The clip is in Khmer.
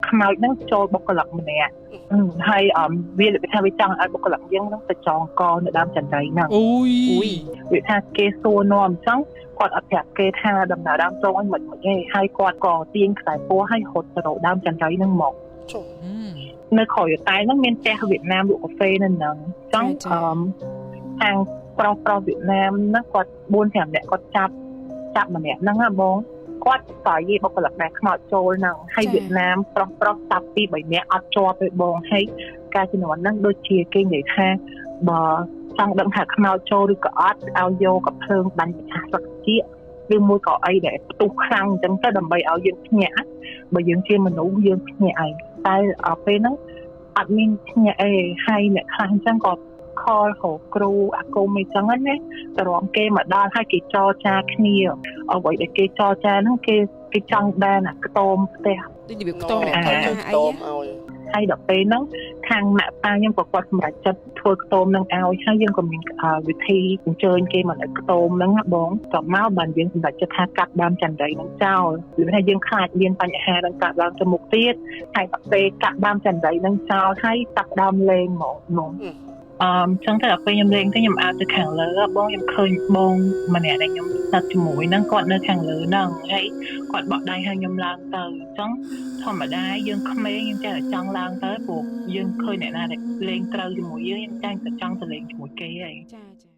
ខ្មោចហ្នឹងចូលបុគ្គលិកម្នាក់ហើយវាថាវាចង់ឲ្យបុគ្គលិកយើងហ្នឹងទៅចងកនៅដើមចន្ទៃហ្នឹងអូយវាថាគេសួរនាំអញ្ចឹងគាត់អត់ប្រាប់គេថាដំណើរដើមចូលឲ្យមិនទេហើយគាត់ក៏ទាញខ្សែពោះឲ្យរត់ទៅរកដើមចន្ទៃហ្នឹងមកនៅក្រោយតែហ្នឹងមានផ្ទះវៀតណាមលក់កាហ្វេនៅហ្នឹងអញ្ចឹងខាងប្រុសវៀតណាមហ្នឹងគាត់4-5នាក់គាត់ចាប់ម្នាក់ហ្នឹងហ៎បងគាត់ស្គាល់យីបុគ្គលិកដែលខ្មោចចូលហ្នឹងហើយវៀតណាមប្រុសចាប់ពី3នាក់អត់ជាប់ទេបងហើយការជំនាន់ហ្នឹងដូចជាគេនិយាយថាបើចង់ដឹងថាខ្មោចចូលឬក៏អត់ឲ្យយកកាភ្លើងបាញ់ប្រឆាំងស្លឹកជីកឬមួយក៏អីដែលផ្ទុះខ្លាំងអញ្ចឹងទៅដើម្បីឲ្យយើងភ្ញាក់បើយើងជាមនុស្សយើងភ្ញាក់ឯងតែពេលហ្នឹងអត់មានភ្ញាក់អីហើយអ្នកខ្លះអញ្ចឹងក៏ខលហៅគ្រូអាគមអីចឹងណាទៅរំគេមកដល់ហើយគេចរចាគ្នាអ្វីដែលគេចរចាហ្នឹងគេចង់បានអាខ្ទមផ្ទះដូចនិយាយខ្ទមអ្នកទៅខ្ទមឲ្យហើយដល់ពេលហ្នឹងខាងម៉ាក់ប៉ាខ្ញុំក៏គាត់សម្រេចចិត្តធ្វើខ្ទមនឹងឲ្យហើយយើងក៏មានវិធីអញ្ជើញគេមកនៅខ្ទមហ្នឹងណាបងក៏មកបានយើងសម្រេចចិត្តថាកាត់ដើមចន្ទៃហ្នឹងចោលព្រោះថាយើងខ្លាចមានបញ្ហានឹងកាត់ឡើងទៅមុខទៀតហើយដល់ពេលកាត់ដើមចន្ទៃហ្នឹងចោលហើយកាត់ដើមលេងមកចឹងទៅដល់ពេលខ្ញុំលេងទៅខ្ញុំអើទៅខាងលើបងខ្ញុំឃើញបងម្នាក់ដែលខ្ញុំស្និទ្ធជាមួយហ្នឹងគាត់នៅខាងលើហ្នឹងហើយគាត់បក់ដៃឲ្យខ្ញុំឡើងទៅអញ្ចឹងធម្មតាយើងក្មេងយើងចេះតែចង់ឡើងទៅព្រោះយើងឃើញអ្នកណាដែលលេងត្រូវជាមួយយើងខ្ញុំចាញ់តែចង់ទៅលេងជាមួយគេហីចា